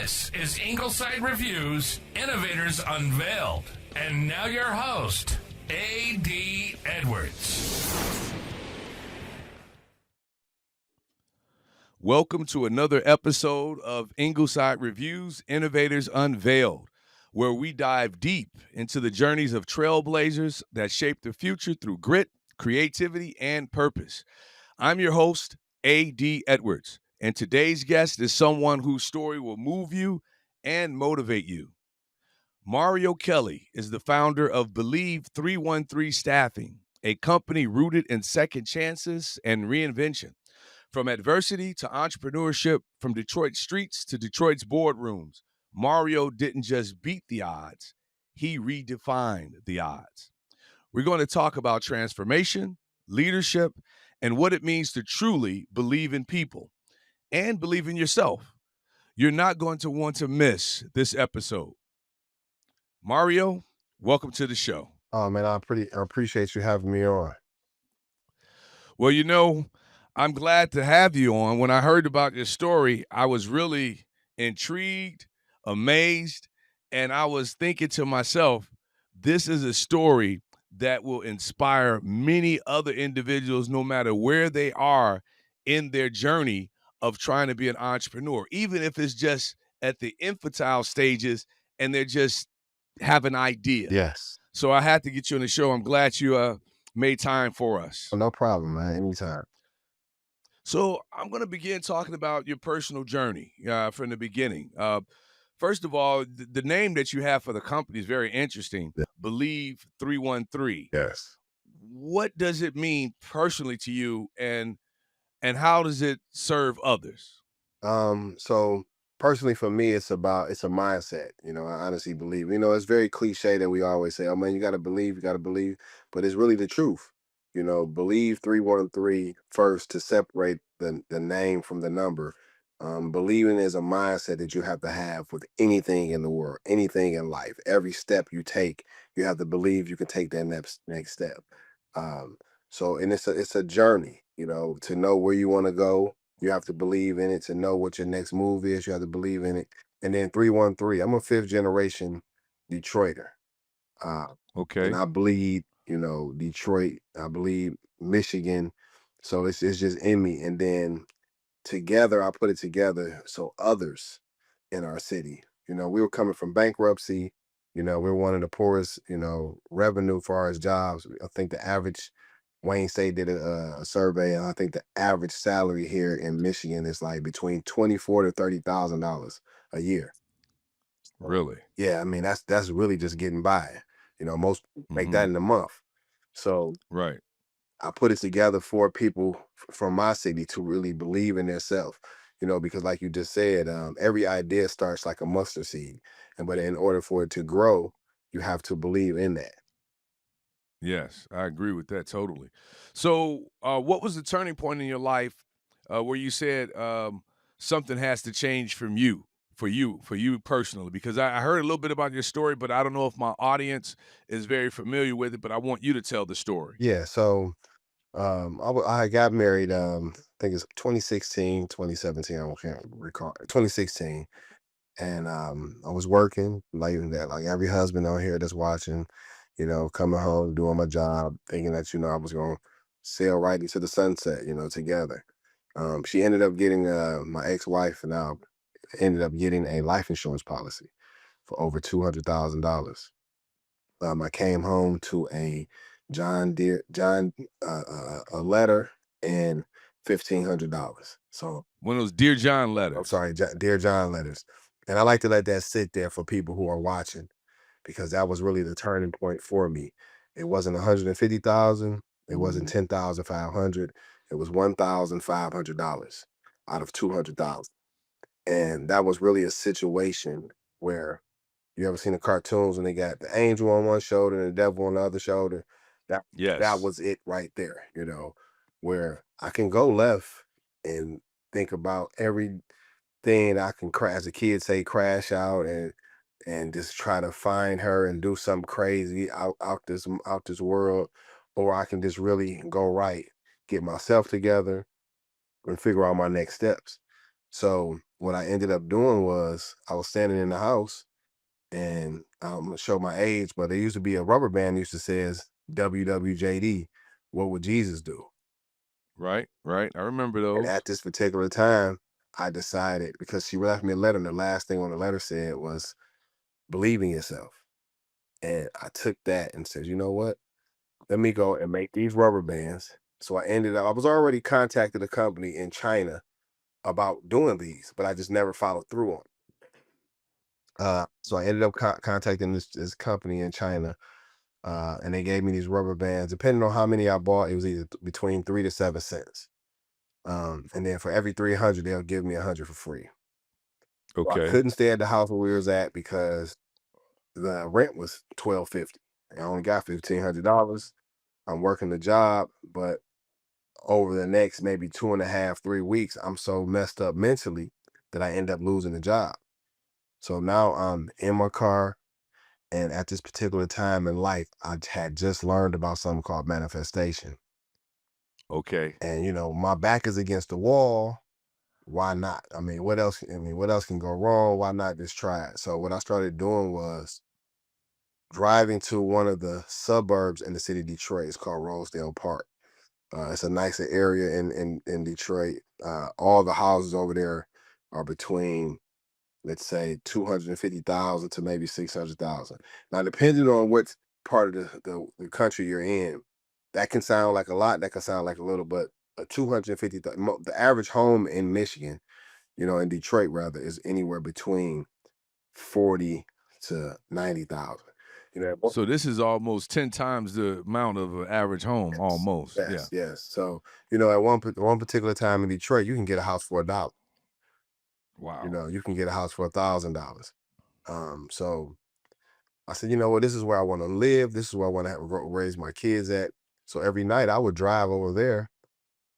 This is Ingleside Reviews, Innovators Unveiled. And now your host, A.D. Edwards. Welcome to another episode of Ingleside Reviews, Innovators Unveiled, where we dive deep into the journeys of trailblazers that shape the future through grit, creativity, and purpose. I'm your host, A.D. Edwards, and today's guest is someone whose story will move you and motivate you. Mario Kelly is the founder of Believe 313 Staffing, a company rooted in second chances and reinvention. From adversity to entrepreneurship, from Detroit streets to Detroit's boardrooms, Mario didn't just beat the odds, he redefined the odds. We're going to talk about transformation, leadership, and what it means to truly believe in people and believe in yourself. You're not going to want to miss this episode. Mario, welcome to the show. Oh man, I appreciate you having me on. Well, I'm glad to have you on. When I heard about your story, I was really intrigued, amazed, and I was thinking to myself, this is a story that will inspire many other individuals, no matter where they are in their journey of trying to be an entrepreneur, even if it's just at the infantile stages and they're just have an idea. Yes. So I had to get you on the show. I'm glad you made time for us. Oh, no problem, man. Anytime. So I'm going to begin talking about your personal journey from the beginning. First of all, the name that you have for the company is very interesting. Yeah. Believe 313. Yes. What does it mean personally to you, and how does it serve others? So personally for me, it's a mindset. I honestly believe. It's very cliche that we always say, "Oh man, you got to believe," but it's really the truth. Believe 313 first to separate the name from the number. Believing is a mindset that you have to have with anything in the world, anything in life. Every step you take, you have to believe you can take that next step. And it's a journey. To know where you want to go, you have to believe in it. To know what your next move is, you have to believe in it. And then 313, I'm a fifth generation Detroiter. Okay. And I bleed, Detroit, I bleed Michigan. So it's just in me. And then together, I put it together so others in our city, we were coming from bankruptcy. We're one of the poorest, revenue for our jobs. I think the average, Wayne State did a survey, and I think the average salary here in Michigan is like between $24,000 to $30,000 a year. Really? Yeah, I mean that's really just getting by. Most make that in a month. So Right. I put it together for people from my city to really believe in themselves. Because like you just said, every idea starts like a mustard seed, but in order for it to grow, you have to believe in that. Yes, I agree with that totally. So what was the turning point in your life where you said something has to change for you personally? Because I heard a little bit about your story, but I don't know if my audience is very familiar with it, but I want you to tell the story. Yeah. So I got married, I think it's 2016, 2017, I can't recall, 2016. And I was working like that, like every husband out here that's watching, coming home, doing my job, thinking that, I was going to sail right into the sunset, together. She ended up getting, my ex-wife and I ended up getting a life insurance policy for over $200,000. I came home to a a letter and $1,500. So One of those Dear John letters. I'm sorry, Dear John letters. And I like to let that sit there for people who are watching, because that was really the turning point for me. It wasn't 150,000. It wasn't 10,500. It was $1,500 out of 200,000. And that was really a situation where, you ever seen the cartoons when they got the angel on one shoulder and the devil on the other shoulder? That Yes. was it right there, where I can go left and think about everything I can as a kid say, crash out and just try to find her and do something crazy out this world, or I can just really go right, get myself together and figure out my next steps. So what I ended up doing was I was standing in the house, and I'm gonna show my age, but there used to be a rubber band that used to says WWJD, what would Jesus do? Right, right. I remember And those. at this particular time, I decided, because she left me a letter, and the last thing on the letter said was believe in yourself. And I took that and said, you know what? Let me go and make these rubber bands. So I was already contacted a company in China about doing these, but I just never followed through on it. So I ended up contacting this company in China, and they gave me these rubber bands. Depending on how many I bought, it was either between 3 to 7 cents. And then for every 300, they'll give me 100 for free. So I Okay. couldn't stay at the house where we was at because the rent was $12.50. I only got $1,500. I'm working the job, but over the next maybe 2.5, 3 weeks, I'm so messed up mentally that I end up losing the job. So now I'm in my car, and at this particular time in life, I had just learned about something called manifestation. Okay. And my back is against the wall. Why not? I mean, what else? I mean, what else can go wrong? Why not just try it? So what I started doing was driving to one of the suburbs in the city of Detroit. It's called Rosedale Park. It's a nicer area in Detroit. All the houses over there are between, let's say, 250,000 to maybe 600,000. Now, depending on what part of the country you're in, that can sound like a lot. That can sound like a little, but a 250,000. The average home in Michigan, in Detroit rather, is anywhere between 40 to 90,000. So this is almost 10 times the amount of an average home, Yes, almost. Yeah. yes, yes. So, at one particular time in Detroit, you can get a house for $1. Wow. You can get a house for $1,000. So I said, you know what, this is where I want to live. This is where I want to raise my kids at. So every night I would drive over there,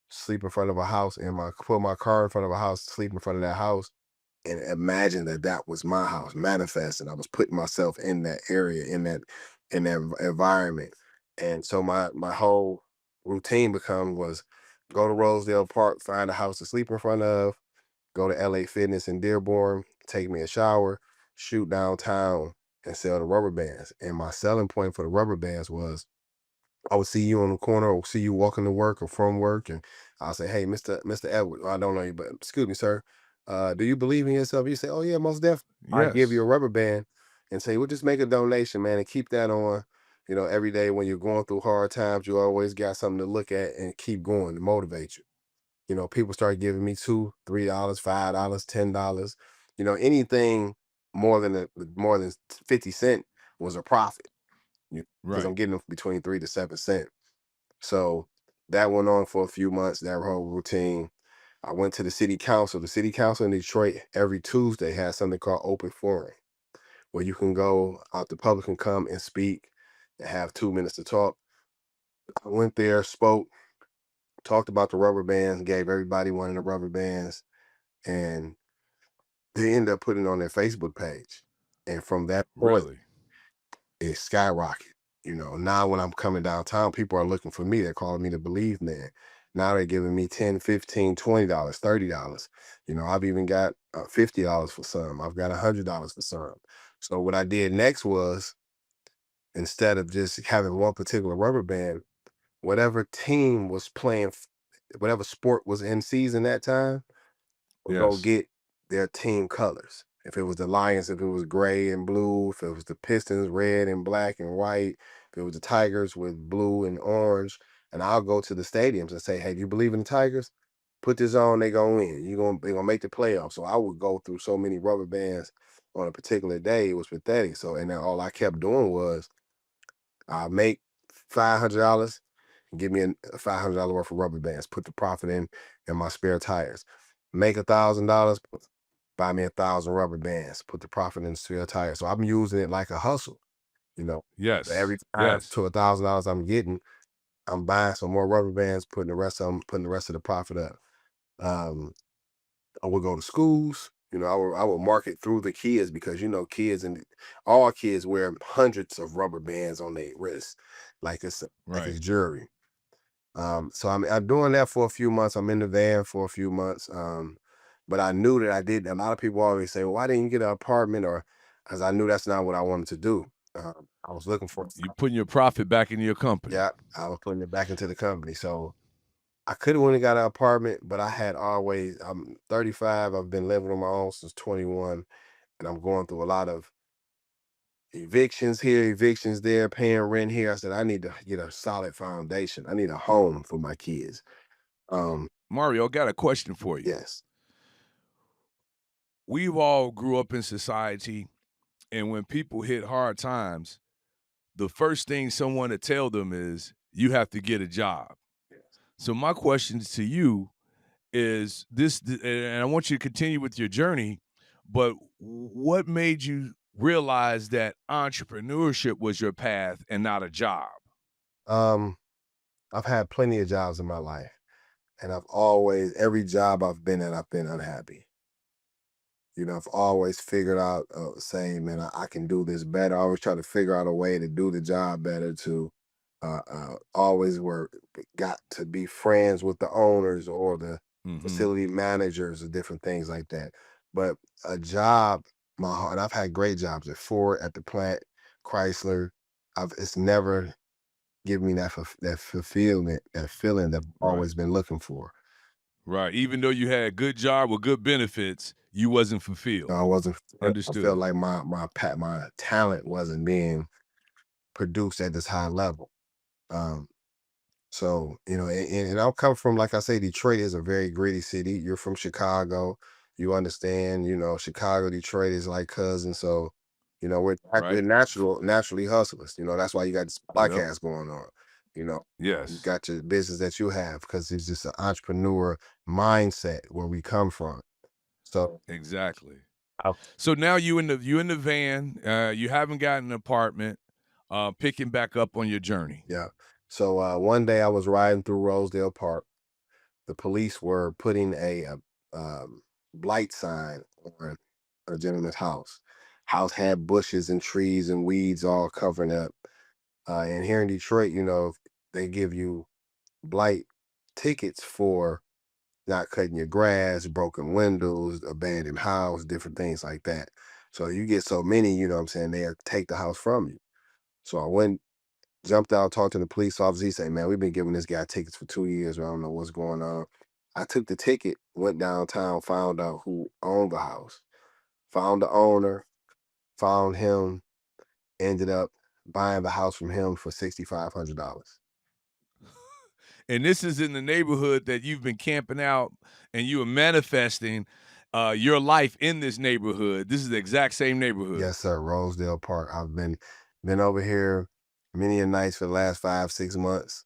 sleep in front of a house, and put my car in front of a house, sleep in front of that house, and imagine that that was my house, manifesting. I was putting myself in that area, in that environment. And so my whole routine was go to Rosedale Park, find a house to sleep in front of, go to LA Fitness in Dearborn, take me a shower, shoot downtown, and sell the rubber bands. And my selling point for the rubber bands was I would see you on the corner or see you walking to work or from work, and I'll say, "Hey, Mr. Edward, I don't know you, but excuse me, sir. Do you believe in yourself?" You say, "Oh yeah, most definitely." I give you Yes. a rubber band and say, "Well, just make a donation, man, and keep that on. Every day when you're going through hard times, you always got something to look at and keep going to motivate you." People start giving me $2, $3, $5, $10. Anything more than 50 cent was a profit. Because I'm Right. getting them between 3 to 7 cent. So that went on for a few months, that whole routine. I went to the city council. The city council in Detroit every Tuesday has something called open forum, where you can go out, the public can come and speak and have 2 minutes to talk. I went there, spoke, talked about the rubber bands, gave everybody one of the rubber bands, and they ended up putting it on their Facebook page. And from that point, Really? it skyrocketed. Now when I'm coming downtown, people are looking for me. They're calling me the Believe Man. Now they're giving me 10, 15, $20, $30. I've even got $50 for some. I've got $100 for some. So what I did next was, instead of just having one particular rubber band, whatever team was playing, whatever sport was in season that time, would go Yes. get their team colors. If it was the Lions, if it was gray and blue, if it was the Pistons, red and black and white, if it was the Tigers with blue and orange, and I'll go to the stadiums and say, "Hey, do you believe in the Tigers? Put this on, they gonna win. They gonna make the playoffs." So I would go through so many rubber bands on a particular day. It was pathetic. So, and then all I kept doing was I make $500, give me a $500 worth of rubber bands, put the profit in my spare tires. Make $1,000, buy me 1,000 rubber bands, put the profit in spare tires. So I'm using it like a hustle, you know. Yes. Every time Yes. to $1,000 I'm getting, I'm buying some more rubber bands, putting the rest of the profit up. Um, I would go to schools. I would market through the kids, because kids, and all kids wear hundreds of rubber bands on their wrists, like it's Right. jewelry. So I'm doing that for a few months. I'm in the van for a few months. But I knew that I did. A lot of people always say, well, why didn't you get an apartment? Or because I knew that's not what I wanted to do. I was looking for, You putting your profit back into your company. yeah, I was putting it back into the company. So I could have went and got an apartment, but I had always, I'm 35. I've been living on my own since 21, and I'm going through a lot of evictions here, evictions there, paying rent here. I said, I need to get a solid foundation. I need a home for my kids. Mario, I got a question for you. Yes. We've all grew up in society, and when people hit hard times, the first thing someone to tell them is you have to get a job. So my question to you is this, and I want you to continue with your journey, but what made you realize that entrepreneurship was your path and not a job? Um, I've had plenty of jobs in my life, and every job I've been in, I've been unhappy. I've always figured out, saying, man, I can do this better. I always try to figure out a way to do the job better, to always got to be friends with the owners or the Mm-hmm. facility managers or different things like that. But a job, and I've had great jobs at Ford, at the plant, Chrysler. It's never given me that fulfillment, that feeling that I've Right. always been looking for. Right. Even though you had a good job with good benefits, you wasn't fulfilled. I wasn't. I felt Understood. like my talent wasn't being produced at this high level. Um, so and I'll come from, like I say, Detroit is a very gritty city. You're from Chicago, you understand. Chicago, Detroit is like cousins. So we're Right. naturally hustlers. That's why you got this Yep. podcast going on. You Yes. got your business that you have because it's just an entrepreneur mindset where we come from. So Exactly. I So now you in the van, you haven't gotten an apartment, picking back up on your journey. Yeah. So one day I was riding through Rosedale Park. The police were putting a blight sign on a gentleman's house. House had bushes and trees and weeds all covering up. And here in Detroit, they give you blight tickets for not cutting your grass, broken windows, abandoned house, different things like that. So you get so many, what I'm saying, they'll take the house from you. So I went, jumped out, talked to the police officer. He said, man, we've been giving this guy tickets for 2 years. I don't know what's going on. I took the ticket, went downtown, found out who owned the house, found the owner, found him, ended up buying the house from him for $6,500. And this is in the neighborhood that you've been camping out and you are manifesting your life in this neighborhood. This is the exact same neighborhood. Yes, sir. Rosedale Park. I've been over here many a nights for the last 5, 6 months.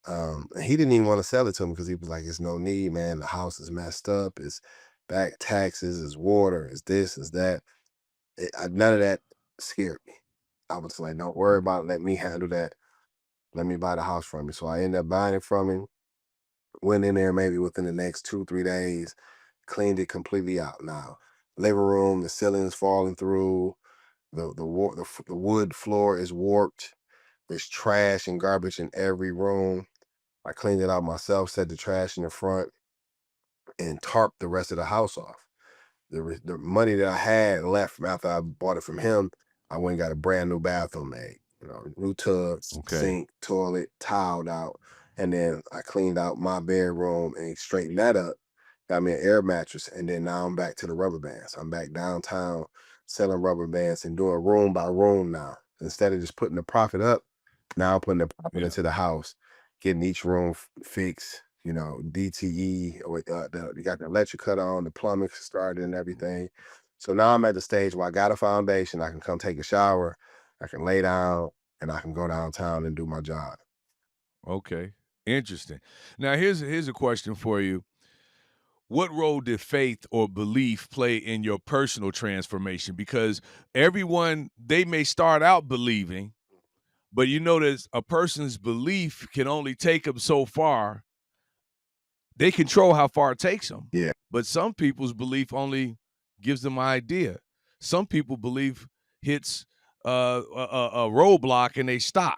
And he didn't even want to sell it to him because he was like, "It's no need, man. The house is messed up. It's back taxes. It's water. It's this. It's that." None of that scared me. I was like, "Don't worry about it. Let me handle that. Let me buy the house from you." So I ended up buying it from him. Went in there maybe within the next 2, 3 days, cleaned it completely out. Now, living room, the ceiling is falling through. The wood floor is warped. There's trash and garbage in every room. I cleaned it out myself, set the trash in the front, and tarped the rest of the house off. The money that I had left from after I bought it from him, I went and got a brand new bathroom made. New tub, Okay. sink, toilet, tiled out, and then I cleaned out my bedroom and straightened that up. Got me an air mattress, and then now I'm back to the rubber bands. I'm back downtown selling rubber bands and doing room by room now. Instead of just putting the profit up, now I'm putting the profit Yeah. into the house, getting each room fixed. DTE, or you got the electric cut on, the plumbing started and everything. So now I'm at the stage where I got a foundation. I can come take a shower, I can lay down, and I can go downtown and do my job. Okay. Interesting. Now here's a question for you. What role did faith or belief play in your personal transformation? Because everyone, they may start out believing, but you notice a person's belief can only take them so far. They control how far it takes them. Yeah. But some people's belief only gives them an idea. Some people believe hits a roadblock and they stop.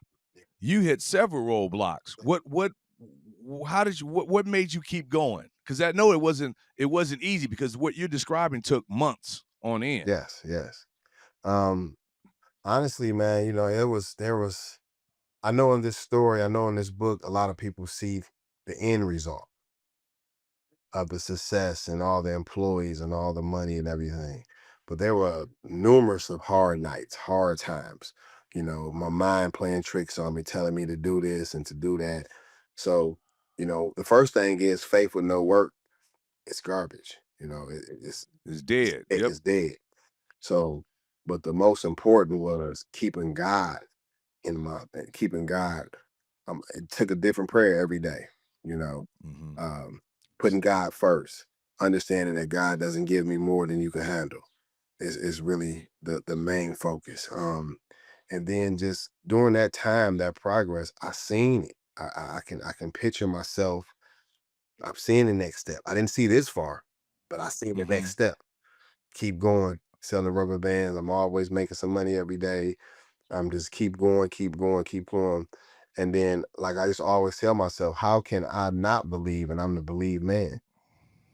You hit several roadblocks. How did you what made you keep going? Because I know it wasn't easy because what you're describing took months on end. Yes, yes. Um, Honestly, man, I know in this story, I know in this book, a lot of people see the end result of the success and all the employees and all the money and everything. But there were numerous of hard nights, hard times. My mind playing tricks on me, telling me to do this and to do that. So, the first thing is faith with no work. It's garbage. It's dead. Yep. It's dead. So, but the most important was keeping God. It took a different prayer every day, you know, Hmm. putting God first, understanding that God doesn't give me more than you can handle is really the main focus. And then just during that time, that progress, I seen it. I can picture myself. I'm seeing the next step. I didn't see this far, but I see the next Hmm. step. Keep going, selling rubber bands. I'm always making some money every day. I'm just keep going, keep going, keep going. And then, like I just always tell myself, how can I not believe? And I'm the believe man.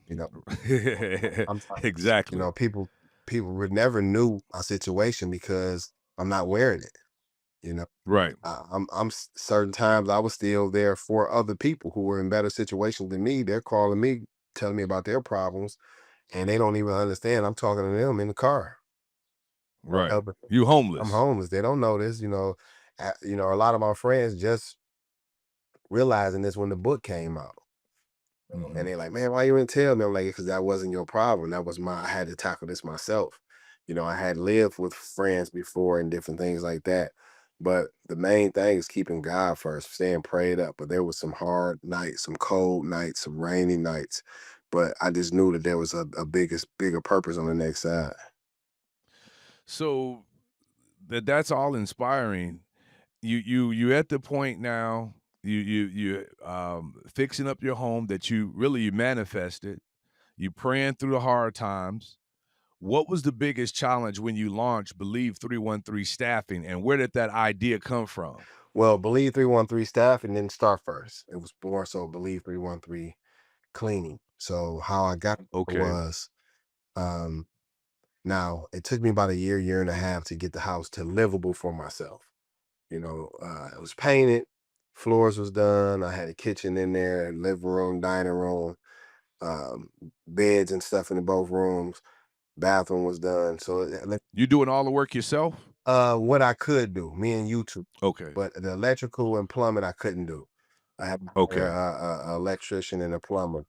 You know, I'm Exactly. people would never knew my situation because I'm not wearing it. You know, Right. certain times I was still there for other people who were in better situations than me. They're calling me, telling me about their problems, and they don't even understand. I'm talking to them in the car. Right. Helping. You I'm homeless. homeless. They don't know this. A lot of my friends just realizing this when the book came out. And Hmm. they're like, man, why you didn't tell me? I'm like, because that wasn't your problem. I had to tackle this myself. I had lived with friends before and different things like that. But the main thing is keeping God first, staying prayed up. But there was some hard nights, some cold nights, some rainy nights. But I just knew that there was a bigger purpose on the next side. So that's all inspiring. You at the point now. You fixing up your home that you manifested. You praying through the hard times. What was the biggest challenge when you launched Believe 313 Staffing, and where did that idea come from? Well, Believe 313 staff and didn't start first. It was more so Believe 313 cleaning. So how I got there Okay. was um now it took me about a year and a half to get the house to livable for myself. It was painted, floors was done. I had a kitchen in there, living room, dining room, um, beds and stuff in the both rooms. Bathroom was done. So You doing all the work yourself? what I could do, me and YouTube, Okay. but the electrical and plumbing I couldn't do. I had Okay. a electrician and a plumber,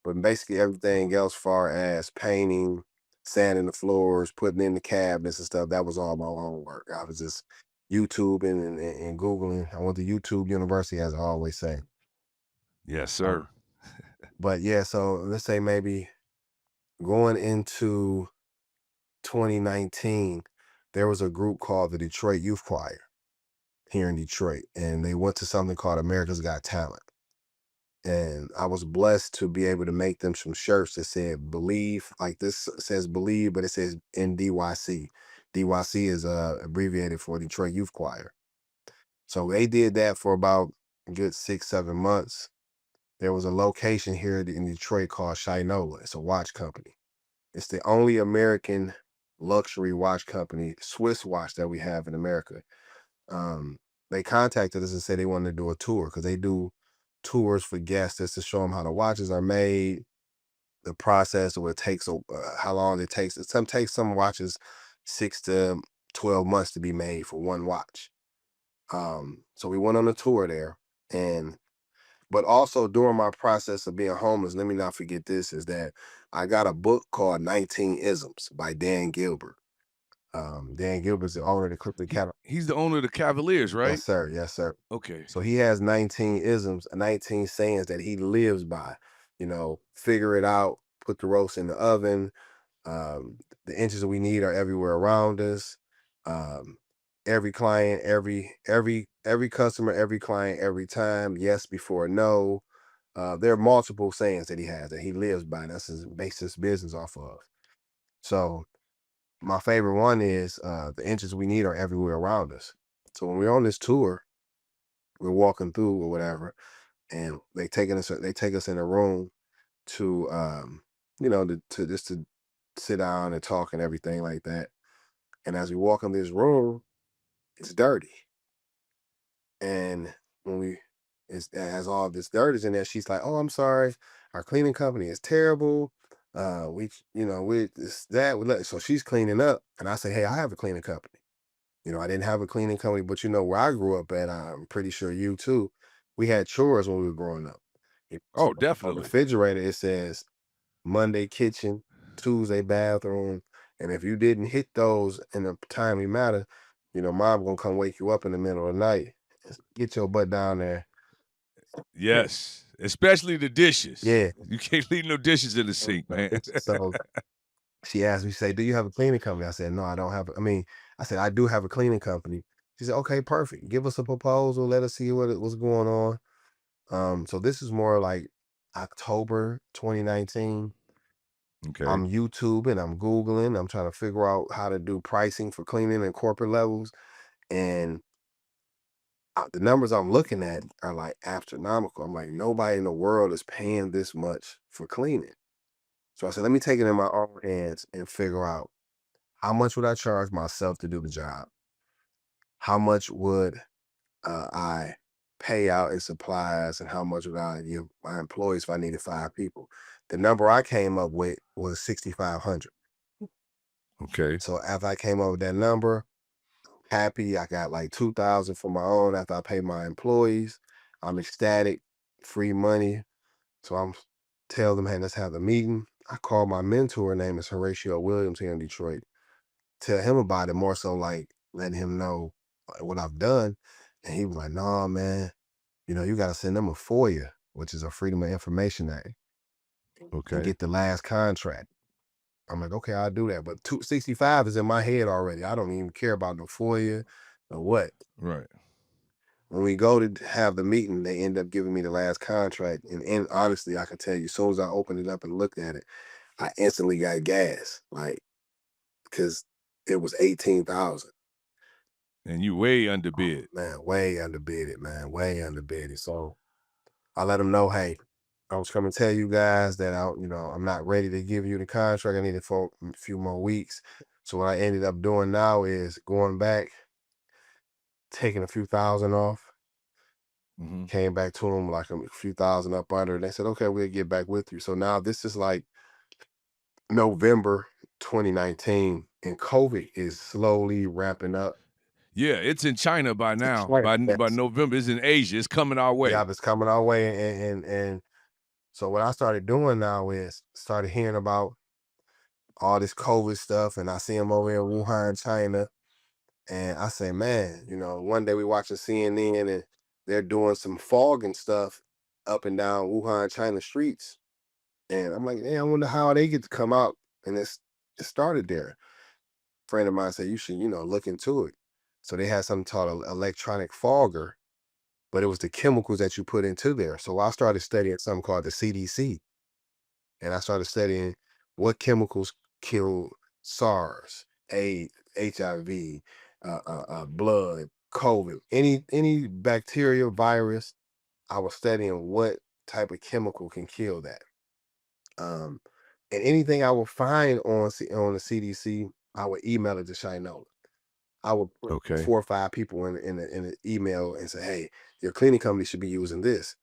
but basically everything else, far as painting, sanding the floors, putting in the cabinets and stuff, that was all my own work. I was just YouTubing and Googling. I went to YouTube University, as I always say. Yes, Um, sir. but yeah, so let's say maybe going into 2019, there was a group called the Detroit Youth Choir here in Detroit, and they went to something called America's Got Talent. And I was blessed to be able to make them some shirts that said believe, like this says believe, but it says NDYC. DYC is abbreviated for Detroit Youth Choir. So they did that for about a good 6, 7 months. There was a location here in Detroit called Shinola. It's a watch company. It's the only American luxury watch company, Swiss watch, that we have in America. um, they contacted us and said they wanted to do a tour because they do tours for guests just to show them how the watches are made, the process, or what it takes, how long it takes. Some takes some watches 6 to 12 months to be made for one watch. So we went on a tour there, and but also during my process of being homeless, let me not forget this, is that I got a book called 19 Isms by Dan Gilbert. Dan Gilbert's the owner of the Clifton Cattle. He's the owner of the Cavaliers, Yes, right? sir. Yes, sir. Okay. So he has 19 isms, 19 sayings that he lives by. Figure it out, put the roast in the oven. The inches that we need are everywhere around us. Um, every client, every customer, every client, every time. Yes before no. There are multiple sayings that he has that he lives by. And that's his makes business off of. So my favorite one is the inches we need are everywhere around us. So when we're on this tour, we're walking through or whatever, and they take us in a room, to to just to sit down and talk and everything like that. And as we walk in this room, it's dirty. And when it has all this dirt is in there, she's like, "Oh, I'm sorry, our cleaning company is terrible. We this that we let." So she's cleaning up, and I say, "Hey, I have a cleaning company. I didn't have a cleaning company, but where I grew up at, I'm pretty sure you too. We had chores when we were growing up. Oh, On the definitely. refrigerator, it says Monday kitchen, Tuesday bathroom, and if you didn't hit those in a timely manner, mom gonna come wake you up in the middle of the night. Get your butt down there. Yes, especially the dishes. Yeah. You can't leave no dishes in the sink, man. So she asked me, say, "Do you have a cleaning company?" I said, "No, I don't have." I said, "I do have a cleaning company." She said, "Okay, perfect. Give us a proposal. Let us see what's going on." So this is more like October 2019. Okay. I'm YouTubing, I'm Googling, I'm trying to figure out how to do pricing for cleaning and corporate levels. And the numbers I'm looking at are like astronomical. I'm like, nobody in the world is paying this much for cleaning. So I said, let me take it in my own hands and figure out how much would I charge myself to do the job? How much would I pay out in supplies, and how much would I give my employees if I needed 5 people? The number I came up with was 6,500. Okay. So after I came up with that number, happy. I got like 2,000 for my own after I pay my employees. I'm ecstatic, free money. So I'm tell them, hey, let's have the meeting. I call my mentor, name is Horatio Williams here in Detroit. Tell him about it, more so like letting him know what I've done. And he was like, "No, man, you gotta send them a FOIA, which is a Freedom of Information Act, and Okay. get the last contract." I'm like, "Okay, I'll do that." But 265 is in my head already. I don't even care about no FOIA or what. Right. When we go to have the meeting, they end up giving me the last contract. And honestly, I can tell you, as soon as I opened it up and looked at it, I instantly got gas, like, because it was 18,000. And you way underbid. Man, way underbid it, man, way underbid it. So I let them know, hey, I was coming to tell you guys that I'm not ready to give you the contract. I need it for a few more weeks. So what I ended up doing now is going back, taking a few thousand off. Hmm. Came back to them like a few thousand up under. They said, "Okay, we'll get back with you." So now this is like November 2019, and COVID is slowly ramping up. Yeah, it's in China by now. Right. By Yes. November, it's in Asia. It's coming our Yeah, way. it's coming our way. And so what I started doing now is started hearing about all this COVID stuff, and I see them over in Wuhan, China. And I say, man, one day we watching CNN and they're doing some fog and stuff up and down Wuhan, China streets. And I'm like, "Yeah, I wonder how they get to come out." And it started there. Friend of mine said, "You should, look into it." So they had something called an electronic fogger, but it was the chemicals that you put into there. So I started studying something called the CDC. And I started studying what chemicals kill SARS, AIDS, HIV, blood, COVID, any bacteria, virus. I was studying what type of chemical can kill that. Um, and anything I would find on the CDC, I would email it to Shinola. I would put Okay. 4 or 5 people in the email and say, "Hey, your cleaning company should be using this.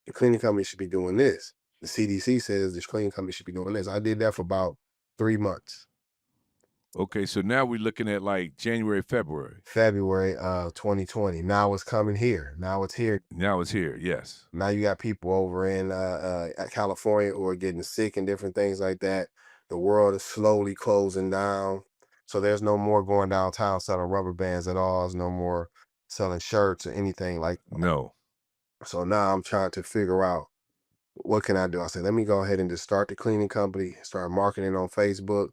Your cleaning company should be doing this. The CDC says this cleaning company should be doing this." I did that for about 3 months. Okay. So now we're looking at like January, February. February 2020. Now it's coming here. Now it's here. Now it's here. Yes. Now you got people over in California who are getting sick and different things like that. The world is slowly closing down. So there's no more going downtown selling rubber bands at all. There's no more selling shirts or anything like that. No. So now I'm trying to figure out, what can I do? I said, let me go ahead and just start the cleaning company, start marketing on Facebook.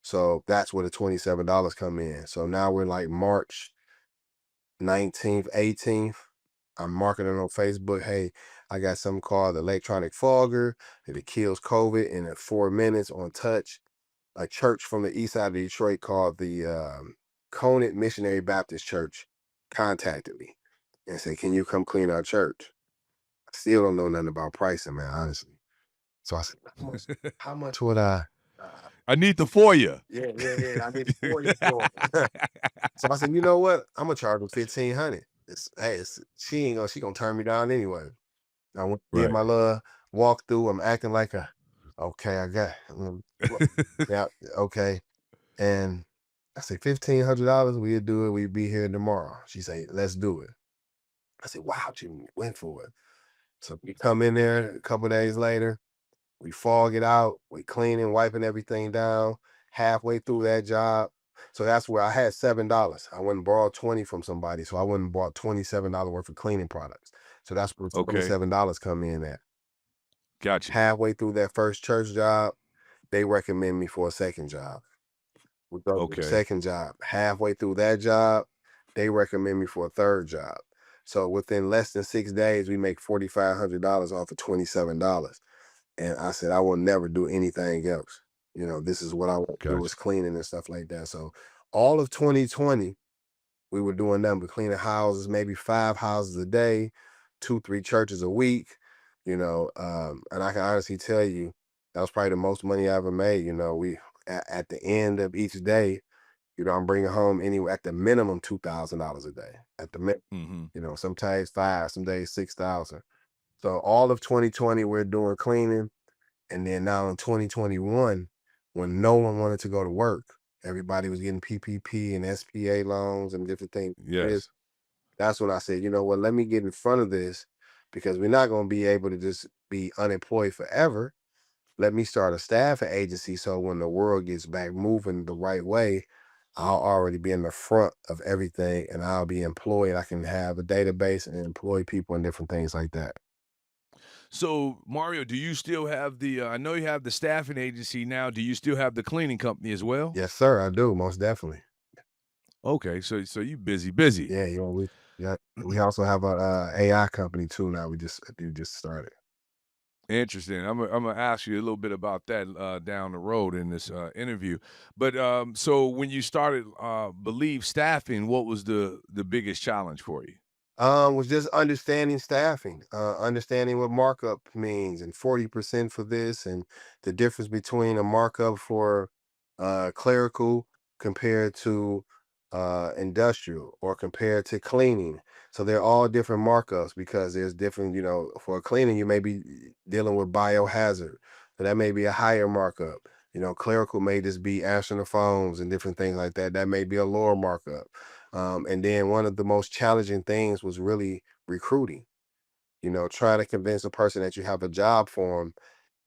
So that's where the $27 come in. So now we're like March 19th, 18th. I'm marketing on Facebook. Hey, I got something called the electronic fogger that it kills COVID in 4 minutes on touch. A church from the east side of Detroit called the Conant Missionary Baptist Church contacted me and said, "Can you come clean our church?" I still don't know nothing about pricing, man, honestly. So I said, how much would uh, I need the for you. I need it for you for it. So I said, you know what? I'm gonna charge her 1,500. She gonna turn me down anyway. I went did Right. my little walkthrough. I'm acting like okay, I got well, yeah, okay. And I say $1,500, we'll do it. We'll be here tomorrow. She say, let's do it. I said, wow, Jimmy went for it. So we come in there a couple days later, we fog it out, we cleaning, wiping everything down. Halfway through that job. So that's where I had $7. I went and borrowed 20 from somebody. So I went and bought $27 worth of cleaning products. So that's where Okay. $27 come in at. Gotcha. Halfway through that first church job, they recommend me for a second job. We go to the Okay. second job. Halfway through that job, they recommend me for a third job. So within less than 6 days, we make $4,500 off of $27. And I said, I will never do anything else. This is what I want to do is Gotcha. cleaning and stuff like that. So all of 2020, we were doing nothing but cleaning houses, maybe 5 houses a day, 2, 3 churches a week, and I can honestly tell you that was probably the most money I ever made. We at the end of each day, I'm bringing home anywhere at the minimum $2,000 a day at the minimum. Mm-hmm. Sometimes 5, some days 6,000. So all of 2020, we're doing cleaning. And then now in 2021, when no one wanted to go to work, everybody was getting PPP and SPA loans and different things. Yes. That's when I said, you know what, let me get in front of this because we're not going to be able to just be unemployed forever. Let me start a staffing agency so when the world gets back moving the right way, I'll already be in the front of everything and I'll be employed. I can have a database and employ people and different things like that. So, Mario, do you still have the I know you have the staffing agency now. Do you still have the cleaning company as well? Yes, sir, I do, most definitely. Okay, so you busy. Yeah, we also have a AI company too now. We just started. Interesting. I'm gonna ask you a little bit about that down the road in this interview. But so when you started Believe Staffing, what was the biggest challenge for you? Was just understanding staffing, understanding what markup means, and 40% for this, and the difference between a markup for clerical compared to industrial or compared to cleaning. So they're all different markups because there's different, for cleaning, you may be dealing with biohazard. So that may be a higher markup. Clerical may just be answering the phones and different things like that. That may be a lower markup. And then one of the most challenging things was really recruiting, trying to convince a person that you have a job for them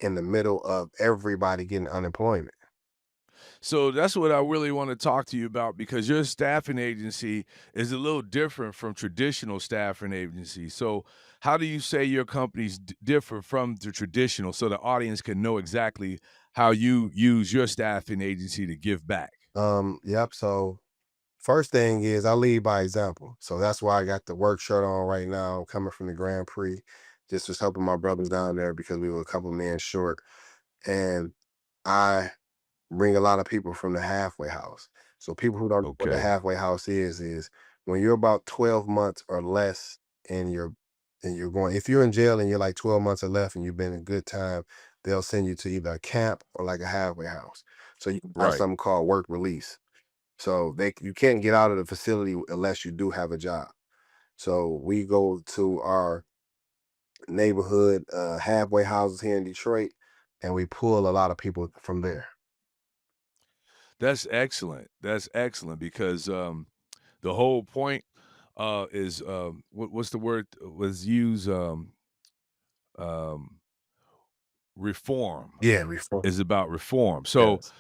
in the middle of everybody getting unemployment. So that's what I really want to talk to you about because your staffing agency is a little different from traditional staffing agencies. So how do you say your companies differ from the traditional so the audience can know exactly how you use your staffing agency to give back? Yep. So first thing is I lead by example. So that's why I got the work shirt on right now, coming from the Grand Prix. Just was helping my brothers down there because we were a couple men short. And I bring a lot of people from the halfway house. So people who don't know what the Okay. halfway house is when you're about 12 months or less and you're going, if you're in jail and you're like 12 months or less and you've been a good time, they'll send you to either a camp or like a halfway house. So you have Right. something called work release. So you can't get out of the facility unless you do have a job. So we go to our neighborhood halfway houses here in Detroit and we pull a lot of people from there. That's excellent. That's excellent because the whole point is what's the word was used um, reform Yeah, reform. is about reform. So, Yes.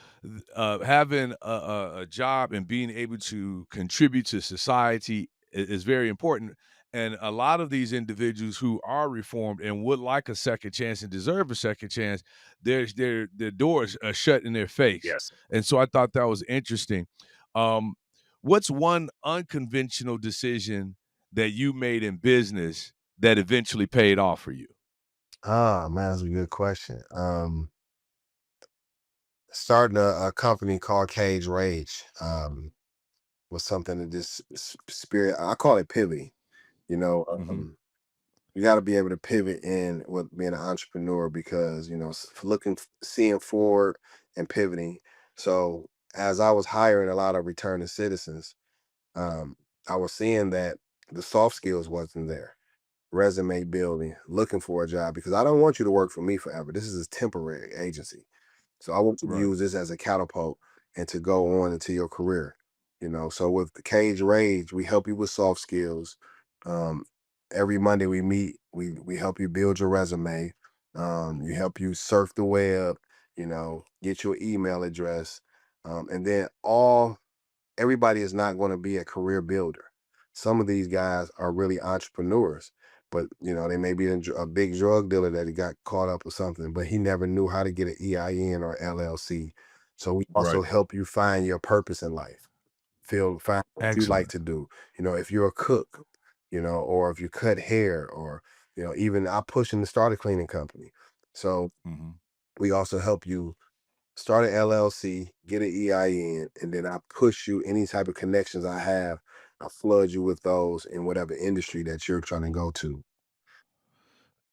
having a job and being able to contribute to society is very important. And a lot of these individuals who are reformed and would like a second chance and deserve a second chance, their doors are shut in their face. Yes. And so I thought that was interesting. Um, what's one unconventional decision that you made in business that eventually paid off for you? Ah, man, that's a good question. Starting a company called Cage Rage was something that just spirit. I call it pivoting. You know, Hmm. You got to be able to pivot in with being an entrepreneur because, seeing forward and pivoting. So as I was hiring a lot of returning citizens, um, I was seeing that the soft skills wasn't there. Resume building, looking for a job, because I don't want you to work for me forever. This is a temporary agency. So I want you to Right. use this as a catapult and to go on into your career. So with the Cage Rage, we help you with soft skills. Um, every Monday we meet, we help you build your resume. You help you surf the web, get your email address. And then everybody is not going to be a career builder. Some of these guys are really entrepreneurs, but they may be a big drug dealer that he got caught up with something, but he never knew how to get an EIN or LLC. So we Right. also help you find your purpose in life. Find what you like Excellent. to do. If you're a cook, or if you cut hair, or even I push in to start a cleaning company. So Hmm. we also help you start an LLC, get an EIN, and then I push you any type of connections I have. I flood you with those in whatever industry that you're trying to go to.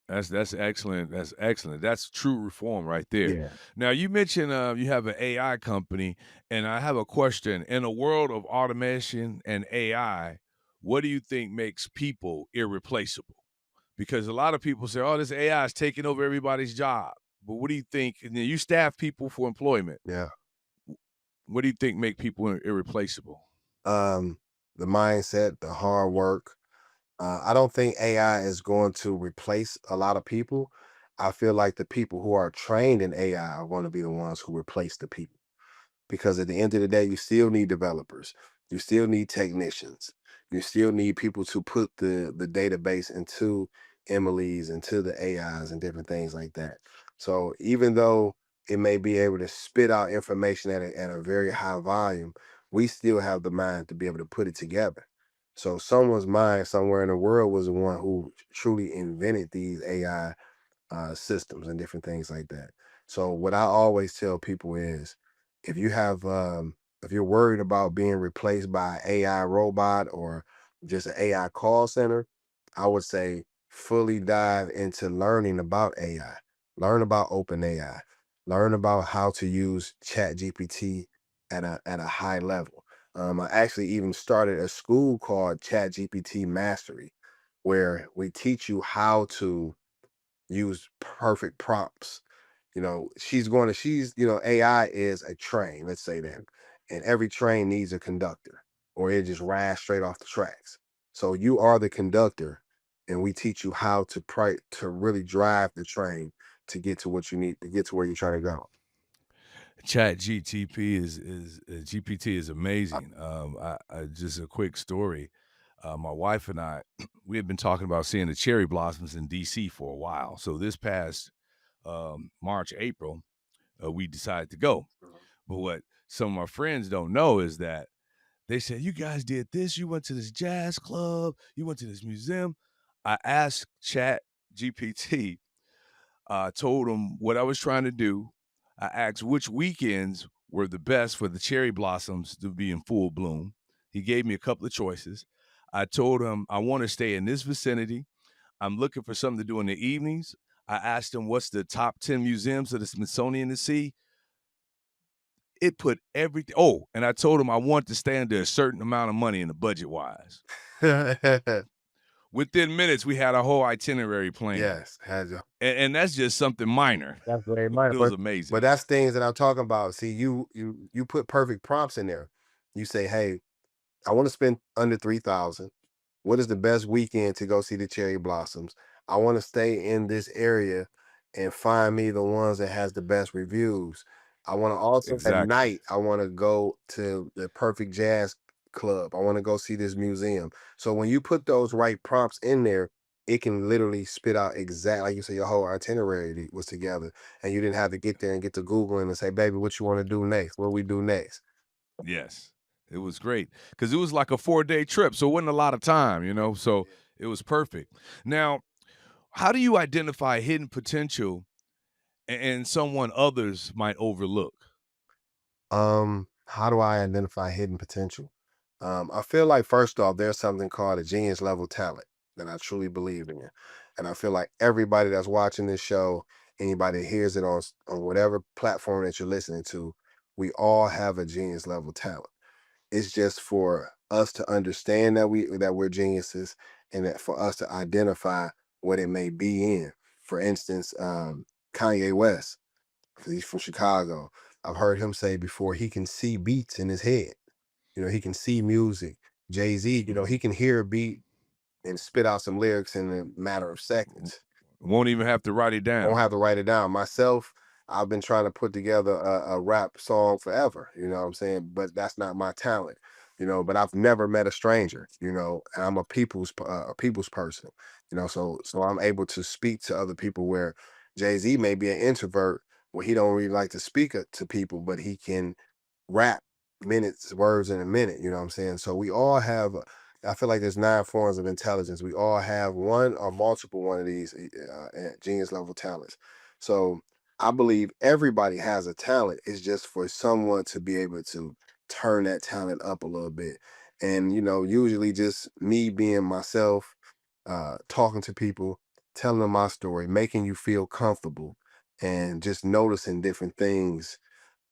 That's excellent. That's excellent. That's true reform right there. Yeah. Now you mentioned you have an AI company, and I have a question. In a world of automation and AI, what do you think makes people irreplaceable? Because a lot of people say, "Oh, this AI is taking over everybody's job." But what do you think? And then you staff people for employment. Yeah. What do you think make people irreplaceable? Um, the mindset, the hard work. I don't think AI is going to replace a lot of people. I feel like the people who are trained in AI are going to be the ones who replace the people. Because at the end of the day, you still need developers, you still need technicians, you still need people to put the database into Emily's, into the AIs and different things like that. So even though it may be able to spit out information at a very high volume, we still have the mind to be able to put it together. So someone's mind somewhere in the world was the one who truly invented these AI systems and different things like that. So what I always tell people is, if you have, if you're worried about being replaced by an AI robot or just an AI call center, I would say fully dive into learning about AI, learn about open AI, learn about how to use Chat GPT at a high level. I actually even started a school called Chat GPT Mastery, where we teach you how to use perfect prompts. AI is a train, let's say that. And every train needs a conductor, or it just rides straight off the tracks. So you are the conductor, and we teach you how to really drive the train to get to what you need to get to where you're trying to go. Chat GTP is GPT is amazing. I just a quick story. My wife and I, we had been talking about seeing the cherry blossoms in DC for a while. So this past March, April, we decided to go. But what some of my friends don't know is that they said, "You guys did this. You went to this jazz club. You went to this museum." I asked Chat GPT, told him what I was trying to do. I asked which weekends were the best for the cherry blossoms to be in full bloom. He gave me a couple of choices. I told him I want to stay in this vicinity. I'm looking for something to do in the evenings. I asked him what's the top 10 museums of the Smithsonian to see. It put everything. Oh, and I told him I want to stay under a certain amount of money in the budget wise. Within minutes, we had a whole itinerary plan. Yes, has a And that's just something minor. That's very minor, It was amazing. but that's things that I'm talking about. See, you put perfect prompts in there. You say, "Hey, I want to spend under 3,000. What is the best weekend to go see the cherry blossoms? I want to stay in this area and find me the ones that has the best reviews. I want to also at Exactly. night, I want to go to the perfect jazz club. I want to go see this museum." So when you put those right prompts in there, it can literally spit out exactly like you say your whole itinerary was together, and you didn't have to get there and get to Googling and say, "Baby, what you want to do next? What we do next?" Yes. It was great because it was like a 4-day trip. So it wasn't a lot of time. So it was perfect. Now, how do you identify hidden potential and someone others might overlook? How do I identify hidden potential? I feel like first off, there's something called a genius level talent that I truly believe in. And I feel like everybody that's watching this show, anybody that hears it on whatever platform that you're listening to, we all have a genius level talent. It's just for us to understand that we're geniuses, and that for us to identify what it may be in. For instance, Kanye West, 'cause he's from Chicago. I've heard him say before he can see beats in his head. He can see music. Jay-Z, he can hear a beat and spit out some lyrics in a matter of seconds. Won't even have to write it I don't down. have to write it down. Myself, I've been trying to put together a rap song forever, you know what I'm saying? But that's not my talent, but I've never met a stranger, and I'm a people's person, so I'm able to speak to other people where Jay-Z may be an introvert where he don't really like to speak to people, but he can rap words in a minute, you know what I'm saying? So we all have I feel like there's 9 forms of intelligence. We all have one or multiple one of these genius level talents. So I believe everybody has a talent. It's just for someone to be able to turn that talent up a little bit. And usually just me being myself, talking to people, telling them my story, making you feel comfortable, and just noticing different things.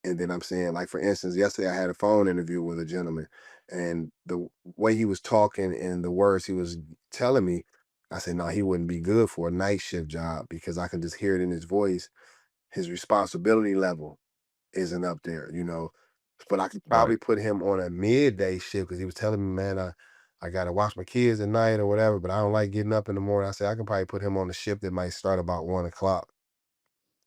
And then I'm saying, like, for instance, yesterday I had a phone interview with a gentleman, and the way he was talking and the words he was telling me, I said, no, he wouldn't be good for a night shift job because I can just hear it in his voice. His responsibility level isn't up there. But I could Right. probably put him on a midday shift because he was telling me, man, I got to watch my kids at night or whatever, but I don't like getting up in the morning. I said, I can probably put him on a shift that might start about 1 o'clock.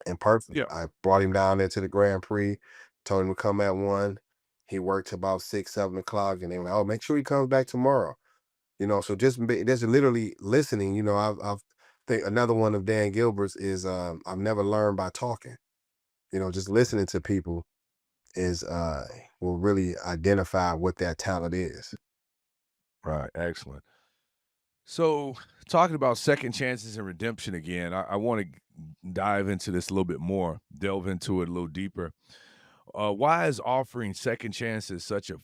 And perfect. Yeah. I brought him down there to the Grand Prix, told him to come at 1. He worked till about 6, 7 o'clock, and they were like, "Oh, make sure he comes back tomorrow." So just literally listening. I've think another one of Dan Gilbert's is I've never learned by talking. Just listening to people is will really identify what their talent is. Right. Excellent. So, talking about second chances and redemption again, I want to dive into this a little bit more, delve into it a little deeper. Why is offering second chances such a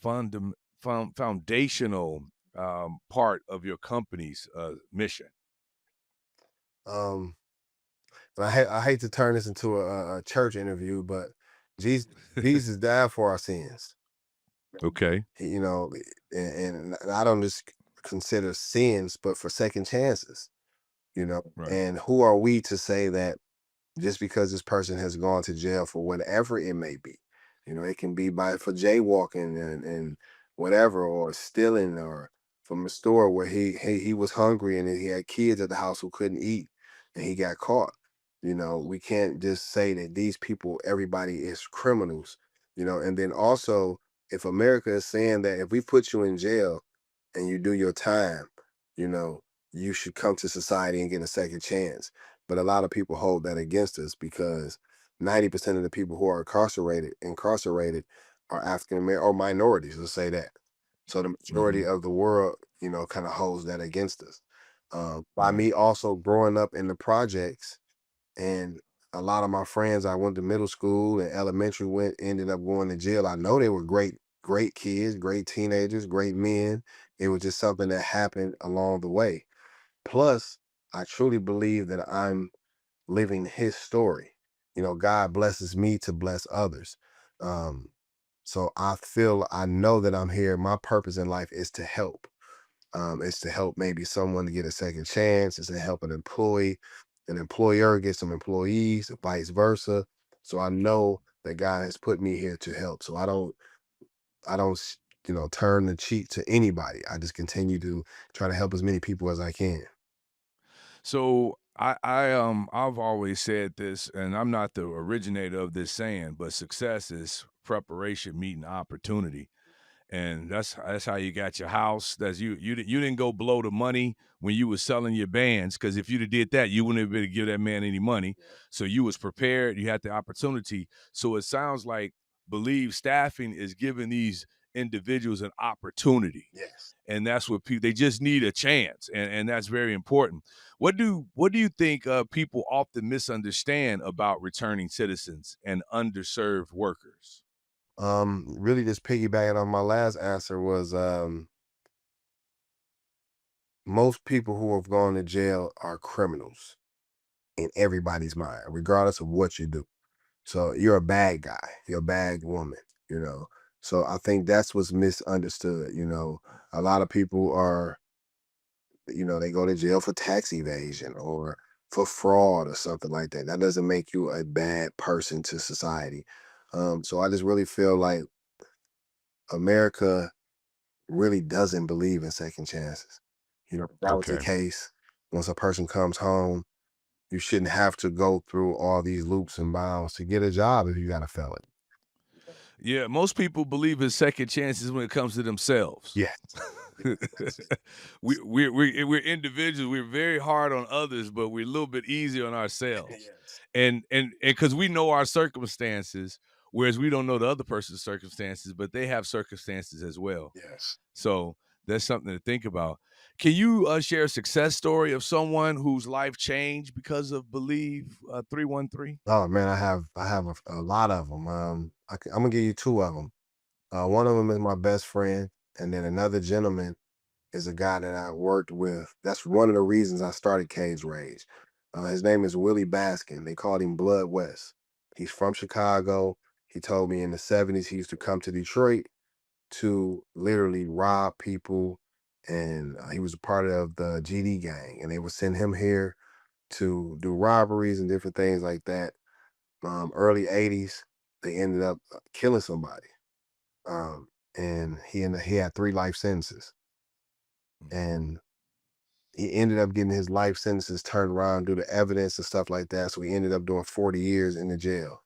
foundational part of your company's mission? Um, and I hate to turn this into a church interview, but Jesus Jesus died for our sins. Okay. You know, and I don't just consider sins, but for second chances. Right. And who are we to say that just because this person has gone to jail for whatever it may be, it can be for jaywalking and whatever, or stealing, or from a store where he was hungry and he had kids at the house who couldn't eat and he got caught. We can't just say that these people, everybody is criminals. And then also, if America is saying that if we put you in jail and you do your time, you know, you should come to society and get a second chance. But a lot of people hold that against us because 90% of the people who are incarcerated are African American or minorities, let's say that. So the majority Hmm. of the world, kind of holds that against us. By Right. me also growing up in the projects, and a lot of my friends I went to middle school and elementary ended up going to jail. I know they were great kids, great teenagers, great men. It was just something that happened along the way. Plus, I truly believe that I'm living his story. God blesses me to bless others. Um, so I know that I'm here. My purpose in life is to help. It's to help maybe someone to get a second chance. It's to help an employer get some employees, vice versa. So I know that God has put me here to help. So I don't turn the cheek to anybody. I just continue to try to help as many people as I can. So I've always said this, and I'm not the originator of this saying, but success is preparation meeting opportunity. And that's how you got your house. That's you didn't go blow the money when you was selling your bands, because if you'd have did that, you wouldn't have been able to give that man any money. So you was prepared, you had the opportunity. So it sounds like Believe Staffing is giving these individuals an opportunity. Yes. And that's what people, they just need a chance, and that's very important. What do you think people often misunderstand about returning citizens and underserved workers? Really just piggybacking on my last answer was most people who have gone to jail are criminals in everybody's mind, regardless of what you do. So you're a bad guy, you're a bad woman, you know. So I think that's what's misunderstood. A lot of people are, they go to jail for tax evasion or for fraud or something like that. That doesn't make you a bad person to society. So I just really feel like America really doesn't believe in second chances. If that was the Okay. case, once a person comes home, you shouldn't have to go through all these loops and bounds to get a job if you got a felony. Yeah, most people believe in second chances when it comes to themselves. Yes. We're individuals. We're very hard on others, but we're a little bit easier on ourselves. Yes. And because we know our circumstances, whereas we don't know the other person's circumstances, but they have circumstances as well. Yes. So that's something to think about. Can you share a success story of someone whose life changed because of Believe 313? Oh man, I have a lot of them. I'm gonna give you two of them. One of them is my best friend, and then another gentleman is a guy that I worked with. That's one of the reasons I started Cage Rage. His name is Willie Baskin. They called him Blood West. He's from Chicago. He told me in the '70s he used to come to Detroit to literally rob people, and he was a part of the GD gang, and they would send him here to do robberies and different things like that. Early '80s, they ended up killing somebody, and he had 3 life sentences, and he ended up getting his life sentences turned around due to evidence and stuff like that. So he ended up doing 40 years in the jail.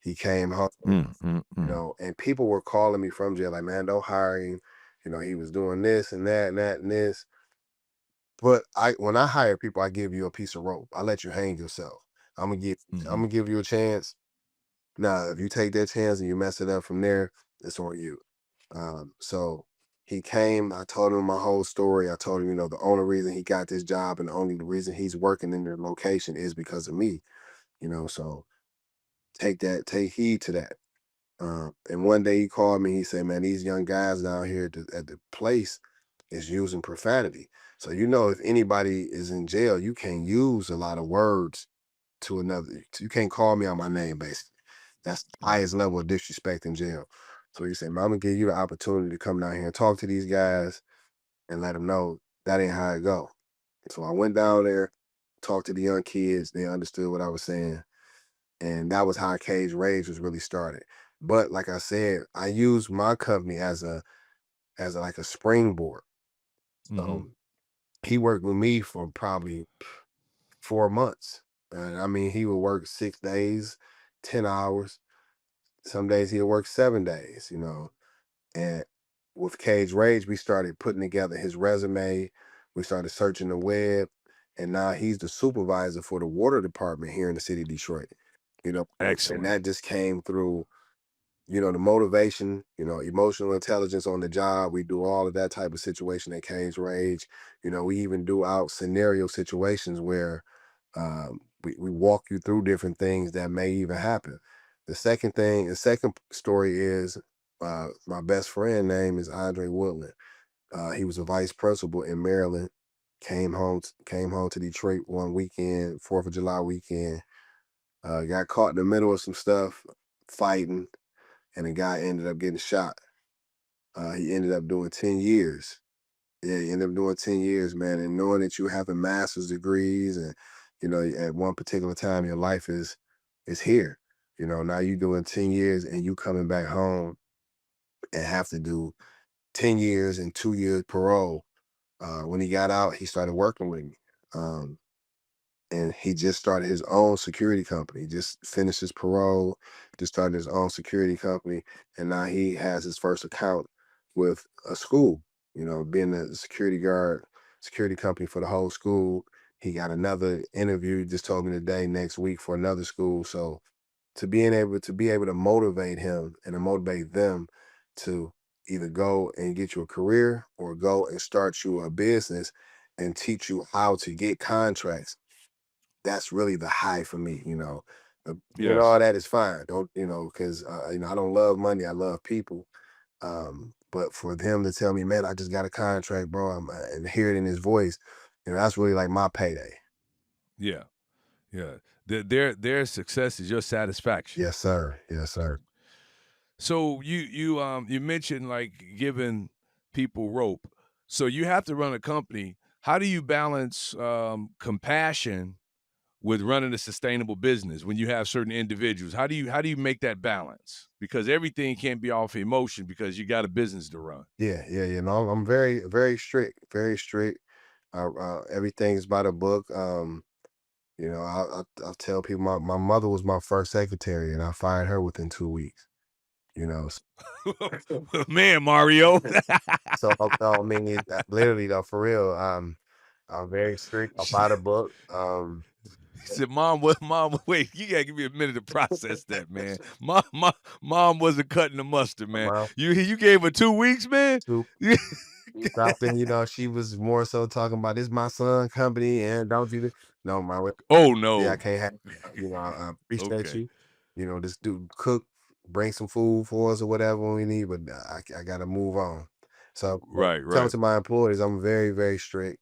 He came home, Mm, mm, mm. and people were calling me from jail, like, man, don't hire him. He was doing this and that and that and this. But when I hire people, I give you a piece of rope. I let you hang yourself. I'm gonna give I'm Mhm. gonna give you a chance. Now, if you take that chance and you mess it up from there, it's on you. So he came, I told him my whole story. I told him, the only reason he got this job and the only reason he's working in the location is because of me, so take heed to that. And one day he called me, he said, man, these young guys down here at the place is using profanity. So, if anybody is in jail, you can't use a lot of words to another. You can't call me on my name, basically. That's the Right. highest level of disrespect in jail. So he said, man, I'm gonna give you the opportunity to come down here and talk to these guys and let them know that ain't how it go. So I went down there, talked to the young kids. They understood what I was saying, and that was how Cage Rage was really started. But like I said, I used my company like a springboard. Mhm. So he worked with me for probably 4 months. And I mean, he would work 6 days, 10 hours. Some days he'll work 7 days. And with Cage Rage, we started putting together his resume. We started searching the web. And now he's the supervisor for the water department here in the city of Detroit. And Excellent. that just came through, the motivation, emotional intelligence on the job. We do all of that type of situation at Cage Rage. We even do out scenario situations where we walk you through different things that may even happen. The second story is my best friend name is Andre Woodland. He was a vice principal in Maryland. Came home to Detroit one weekend, 4th of July weekend. Got caught in the middle of some stuff, fighting, and a guy ended up getting shot. He ended up doing 10 years. Yeah, he ended up doing 10 years, man. And knowing that you have a master's degrees and, at one particular time your life is here. Now you doing 10 years and you coming back home and have to do 10 years and 2 years parole. When he got out, he started working with me. Um, and he just started his own security company. Just finished his parole, just started his own security company, and now he has his first account with a school. Being a security guard, security company for the whole school. He got another interview. Just told me today, next week for another school. So to be able to motivate him and to motivate them to either go and get you a career or go and start you a business and teach you how to get contracts, that's really the high for me. Doing Yes. all that is fine. Don't, because I don't love money. I love people. But for him to tell me, man, I just got a contract, bro, and hear it in his voice, that's really like my payday. Yeah, yeah. Their success is your satisfaction. Yes, sir. Yes, sir. So you mentioned like giving people rope. So you have to run a company. How do you balance compassion with running a sustainable business when you have certain individuals? How do you make that balance? Because everything can't be off emotion because you got a business to run. Yeah, yeah, yeah. No, I'm very, very strict, very strict. Everything's by the book. I'll tell people my mother was my first secretary, and I fired her within 2 weeks. You know, Man, Mario. so I mean, literally though, for real. I'm very strict. I'm by the book. He said, Mom, wait, you gotta give me a minute to process that, man. Mom wasn't cutting the mustard, My man. mom You gave her 2 weeks, man? too. Dropping, she was more so talking about this my son company and don't you no my Oh yeah, I no. can't have I appreciate Okay. you. This dude cook, bring some food for us or whatever we need, but I gotta move on. So Right, tell right. to my employees, I'm very, very strict.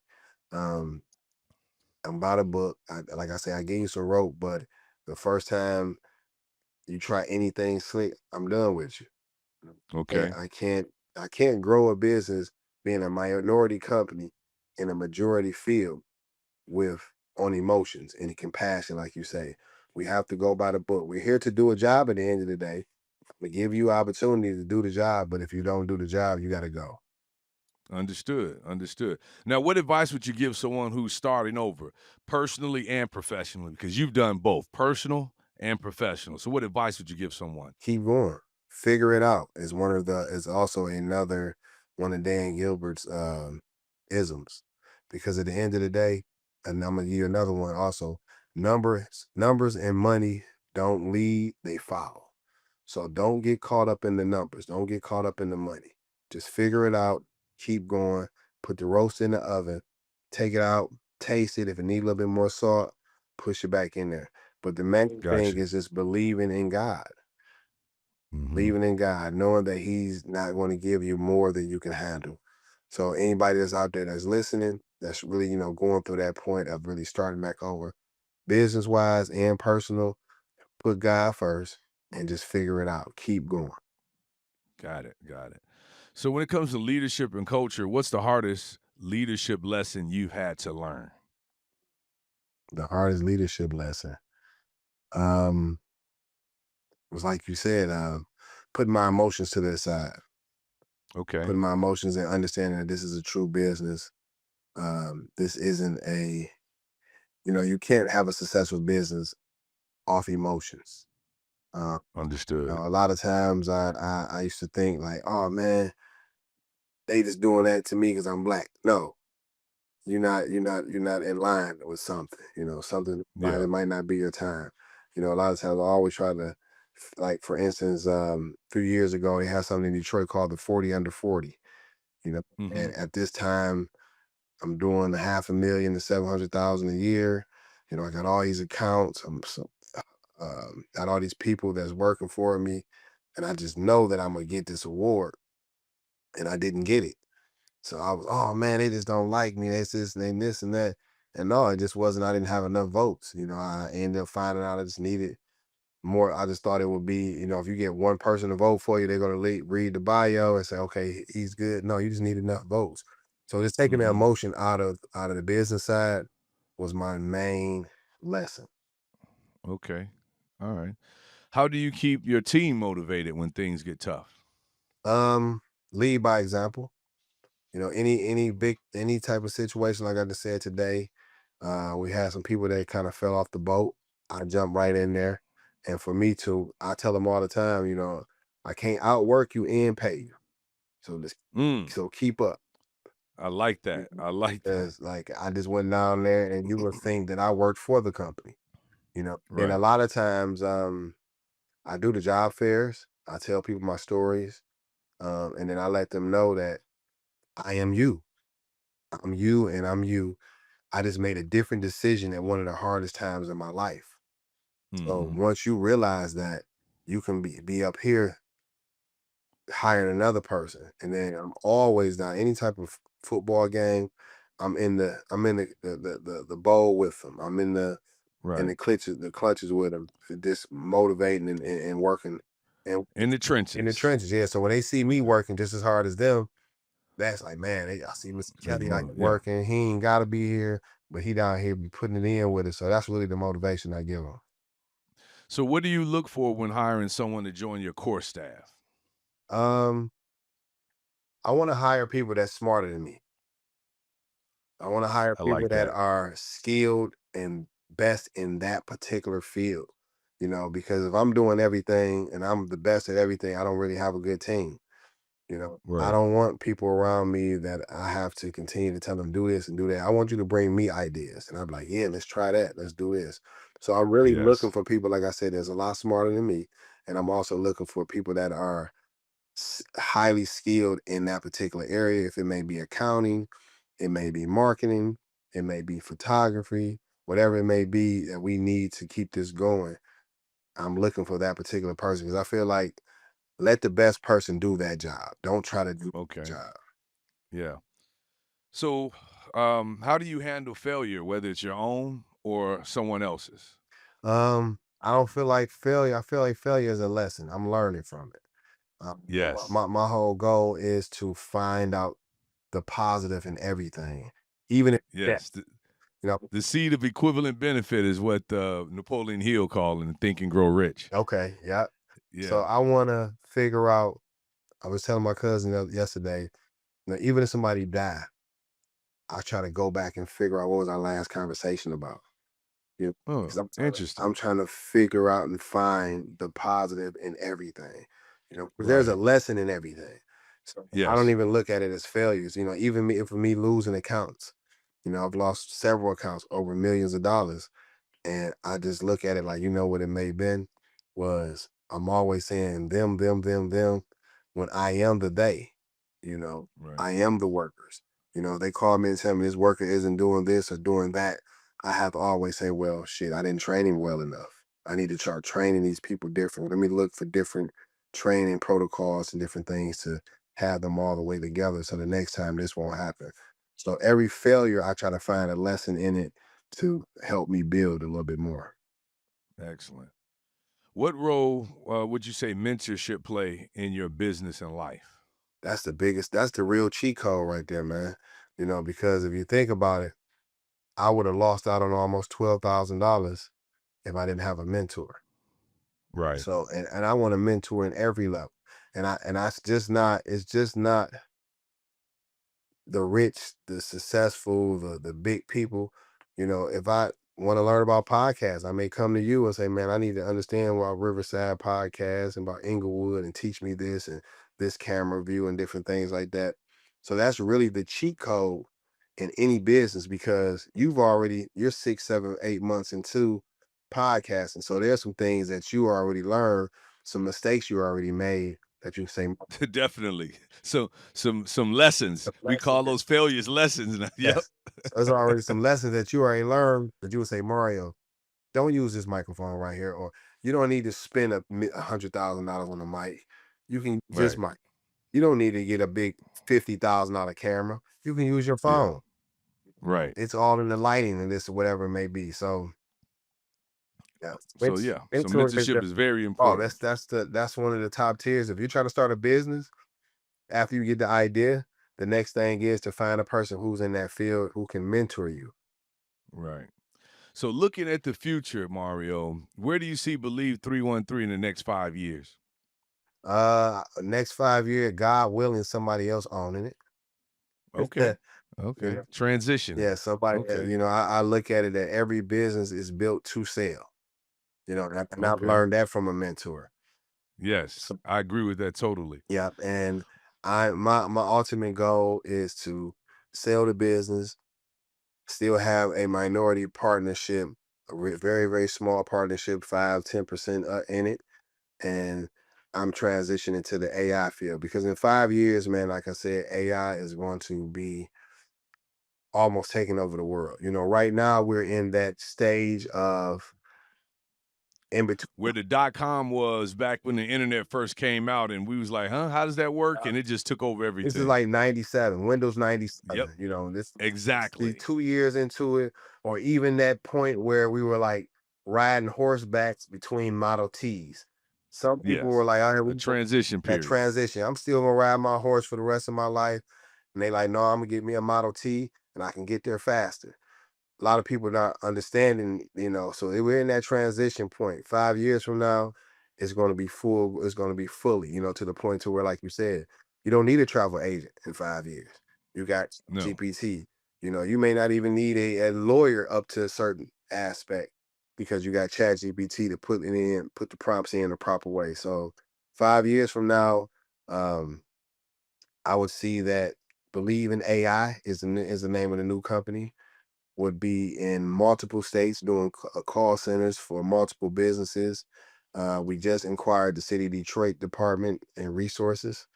Um, I'm by the book. Like I say, I gave you some rope, but the first time you try anything slick, I'm done with you. And Okay. I can't grow a business being a minority company in a majority field with on emotions and compassion, like you say. We have to go by the book. We're here to do a job at the end of the day. We give you opportunity to do the job, but if you don't do the job, you got to go. Understood. Understood. Now, what advice would you give someone who's starting over, personally and professionally? Because you've done both personal and professional. So what advice would you give someone? Keep going. Figure it out is also another one of Dan Gilbert's isms. Because at the end of the day, and I'm gonna give you another one also, numbers and money don't lead, they follow. So don't get caught up in the numbers. Don't get caught up in the money. Just figure it out, keep going, put the roast in the oven, take it out, taste it. If it needs a little bit more salt, push it back in there. But the main thing Gotcha. is just believing in God. Hmm. Believing in God, knowing that He's not going to give you more than you can handle. So anybody that's out there that's listening, that's really, going through that point of really starting back over, business wise and personal, put God first and just figure it out. Keep going. Got it. Got it. So when it comes to leadership and culture, what's the hardest leadership lesson you've had to learn? The hardest leadership lesson. Um, was like you said, putting my emotions to the side, Okay. putting my emotions and understanding that this is a true business. This isn't you can't have a successful business off emotions. Uh, Understood. a lot of times I used to think like, oh man, they just doing that to me because I'm black. No, you're not in line with something. Something Yeah. that might not be your time. A lot of times I always try to like for instance, a few years ago they had something in Detroit called the 40 under 40. Hmm. And at this time I'm doing 500,000 to 700,000 a year. I got all these accounts. Got all these people that's working for me, and I just know that I'm gonna get this award, and I didn't get it. So I was, oh man, they just don't like me. That's this and that, and no, it just wasn't. I didn't have enough votes. I ended up finding out I just needed more. I just thought it would be, if you get one person to vote for you, they're gonna read the bio and say, okay, he's good. No, you just need enough votes. So just taking the Hmm. emotion out of the business side was my main lesson. Okay. All right. How do you keep your team motivated when things get tough? Um, Lead by example. Any type of situation like I just said today, we had some people that kind of fell off the boat. I jumped right in there, and for me to, I tell them all the time, I can't outwork you and pay you, so just Mm, so keep up. I like that. I like that. Because like I just went down there, and you would think that I worked for the company, And a Right. lot of times, I do the job fairs. I tell people my stories, and then I let them know that I am you. I'm you, and I'm you. I just made a different decision at one of the hardest times in my life. So Hmm. once you realize that you can be up here hiring another person, and then I'm always down any type of football game. I'm in the bowl with them. I'm in Right. the clutches with them, just motivating and working and In the in the trenches. trenches. Yeah. So when they see me working just as hard as them, that's like, man, I see Mr. Big Kelly out move. here Yeah. working. He ain't got to be here, but he down here be putting it in with us. So that's really the motivation I give them. So what do you look for when hiring someone to join your core staff? Um, I want to hire people that's smarter than me. I want to hire I people like that that. are skilled and best in that particular field. Because if I'm doing everything and I'm the best at everything, I don't really have a good team. I Right. don't want people around me that I have to continue to tell them do this and do that. I want you to bring me ideas. And I'm like, yeah, let's try that. Let's do this. So I'm really looking Yes. for people, like I said, that's a lot smarter than me. And I'm also looking for people that are highly skilled in that particular area. If it may be accounting, it may be marketing, it may be photography, whatever it may be that we need to keep this going. I'm looking for that particular person because I feel like let the best person do that job. Don't try to do the Okay. job. Yeah. So, how do you handle failure, whether it's your own or someone else's? I don't feel like failure. I feel like failure is a lesson. I'm learning from it. Yes. My whole goal is to find out the positive in everything, even if that, Yes. you know. The seed of equivalent benefit is what Napoleon Hill called in Think and Grow Rich. Okay, yeah. So Yeah. I want to figure out. I was telling my cousin yesterday, even if somebody died, I try to go back and figure out what was our last conversation about. Oh, Because I'm interesting. trying to figure out and find the positive in everything. 'Cause there's a Right. lesson in everything. So I don't Yes. even look at it as failures. Even for me losing accounts. I've lost several accounts over millions of dollars. And I just look at it like, what it may have been was I'm always saying them, when I am the they, you know, Right. I am the workers. They call me and tell me this worker isn't doing this or doing that. I have to always say, well, shit, I didn't train him well enough. I need to start training these people different. Let me look for different training protocols and different things to have them all the way together so the next time this won't happen. So every failure, I try to find a lesson in it to help me build a little bit more. Excellent. What role would you say mentorship play in your business and life? That's the real cheat code right there, man. Because if you think about it, I would have lost out on almost $12,000 if I didn't have a mentor. Right. So, and I want a mentor in every level. And it's just not the rich, the successful, the big people. If I want to learn about podcasts, I may come to you and say, man, I need to understand about Riverside podcast and about Inglewood and teach me this and this camera view and different things like that. So that's really the cheat code in any business because you're 6, 7, 8 months into podcasting. So there's some things that you already learned, some mistakes you already made that you say, Definitely. So some lessons. We call those failures lessons. Yep. yes. So there's already some lessons that you already learned that you would say, Mario, don't use this microphone right here, or you don't need to spend $100,000 on a mic. You can use this Right. mic. You don't need to get a big $50,000 camera. You can use your Yeah. phone. Right. It's all in the lighting and this or whatever it may be. So yeah, So yeah. So mentoring is mentorship is very oh, important. that's one of the top tiers. If you're trying to start a business, after you get the idea, the next thing is to find a person who's in that field who can mentor you. Right. So looking at the future, Mario, where do you see Believe 313 in the next 5 years? Next 5 year, God willing, somebody else owning it. Okay. You Okay. know? Transitioning. Yeah, somebody. Okay. I look at it that every business is built to sell. And I've Okay. learned that from a mentor. Yes. So, I agree with that totally. yeah, and my ultimate goal is to sell the business, still have a minority partnership, very very small partnership, 5-10% in it, and I'm transitioning to the AI field because in 5 years, man, like I said, AI is going to be almost taking over the world. Right now we're in that stage of in between. Where the .com was back when the internet first came out, and we was like, huh, how does that work? And it just took over This is everything. like 97, Windows Yep, 97, you know, this see exactly. 2 years into it, or even that point where we were like riding horsebacks between Model Ts. Some people were Yes. like, all right, The we go transition that period. transition. I'm still gonna ride my horse for the rest of my life. And they like, no, I'm gonna get me a Model T and I can get there faster. A lot of people not understanding, you know, so we're in that transition point. 5 years from now, it's going to be full, it's going to be fully, you know, to the point to where, like you said, you don't need a travel agent in 5 years. You got No. GPT. You know, you may not even need a lawyer up to a certain aspect because you got Chat GPT to put it in, put the prompts in the proper way. So 5 years from now, um, I would see that Believe in AI is the name of the new company, would be in multiple states doing call centers for multiple businesses. We just inquired the city of Detroit Department and Resources.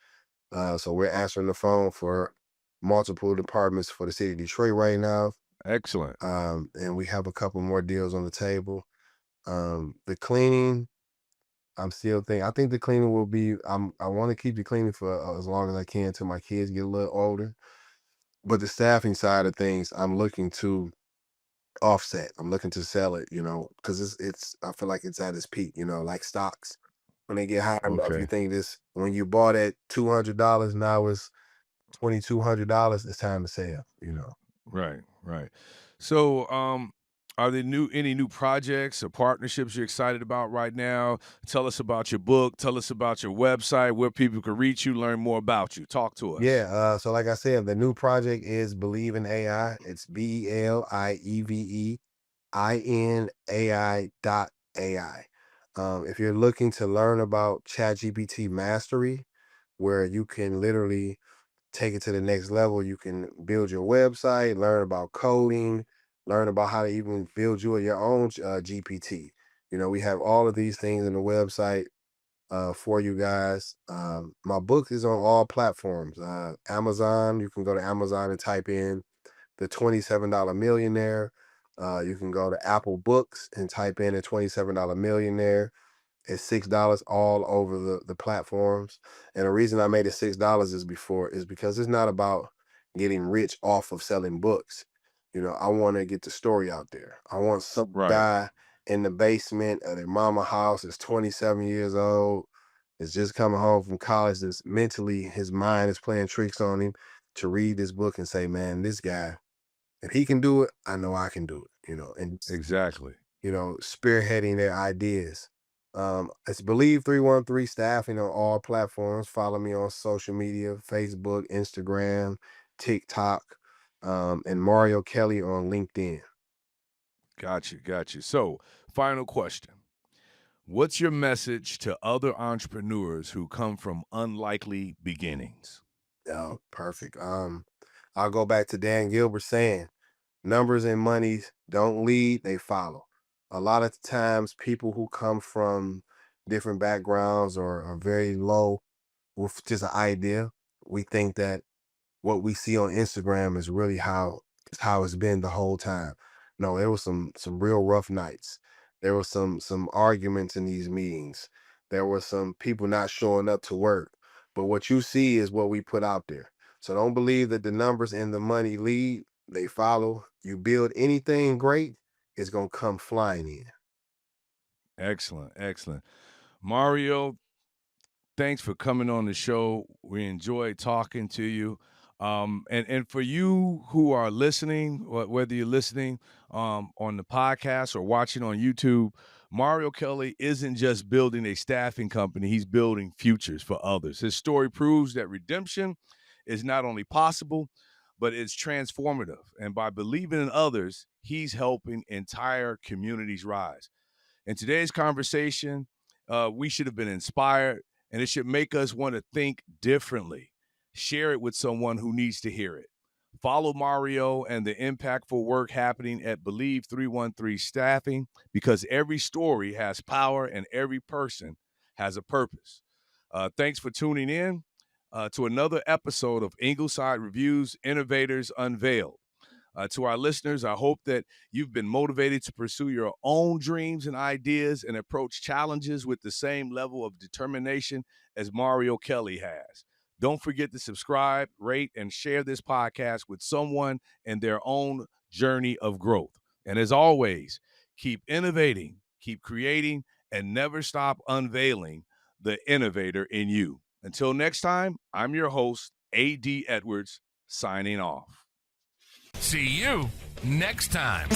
So we're answering the phone for multiple departments for the city of Detroit right now. Excellent. And we have a couple more deals on the table. The cleaning, I think the cleaning will be, I want to keep the cleaning for as long as I can until my kids get a little older. But the staffing side of things, I'm looking to offset. I'm looking to sell it, you know, because it's I feel like it's at its peak, you know, like stocks. When they get high enough, you Okay. think this when you bought at $200, now it's $2,200, it's time to sell, you know. Right, right. So, are there any new projects or partnerships you're excited about right now? Tell us about your book. Tell us about your website, where people can reach you, learn more about you. Talk to us. Yeah, so like I said, the new project is Believe in AI. It's BelieveinAI.ai. If you're looking to learn about ChatGPT mastery, where you can literally take it to the next level. You can build your website, learn about coding, learn about how to even build your own GPT. You know, we have all of these things in the website for you guys. My book is on all platforms. Amazon, you can go to Amazon and type in the $27 millionaire. You can go to Apple Books and type in the $27 millionaire. It's $6 all over the platforms. And the reason I made it $6 is because it's not about getting rich off of selling books. You know, I want to get the story out there. I want some Right. guy in the basement of their mama house is 27 years old, is just coming home from college, that's mentally his mind is playing tricks on him, to read this book and say, man, this guy, if he can do it, I know I can do it, you know, and Exactly. you know, spearheading their ideas. It's Believe 313 staffing on all platforms. Follow me on social media, Facebook, Instagram, TikTok, and Mario Kelly on LinkedIn. Got you. Got you. So, final question. What's your message to other entrepreneurs who come from unlikely beginnings? Oh, perfect. I'll go back to Dan Gilbert saying, numbers and money don't lead, they follow. A lot of times people who come from different backgrounds or are very low with just an idea, we think that what we see on Instagram is really how it's been the whole time. No, there was some real rough nights. There was some arguments in these meetings. There were some people not showing up to work. But what you see is what we put out there. So don't believe that the numbers and the money lead, they follow. You build anything great, it's gonna come flying in. Excellent. Excellent. Mario, thanks for coming on the show. We enjoyed talking to you. And for you who are listening, whether you're listening on the podcast or watching on YouTube, Mario Kelly isn't just building a staffing company, he's building futures for others. His story proves that redemption is not only possible, but it's transformative. And by believing in others, he's helping entire communities rise. In today's conversation, we should have been inspired, and it should make us want to think differently. Share it with someone who needs to hear it. Follow Mario and the impactful work happening at Believe 313 Staffing, because every story has power and every person has a purpose. Thanks for tuning in to another episode of Ingleside Reviews Innovators Unveiled. To our listeners, I hope that you've been motivated to pursue your own dreams and ideas and approach challenges with the same level of determination as Mario Kelly has. Don't forget to subscribe, rate, and share this podcast with someone in their own journey of growth. And as always, keep innovating, keep creating, and never stop unveiling the innovator in you. Until next time, I'm your host, A.D. Edwards, signing off. See you next time.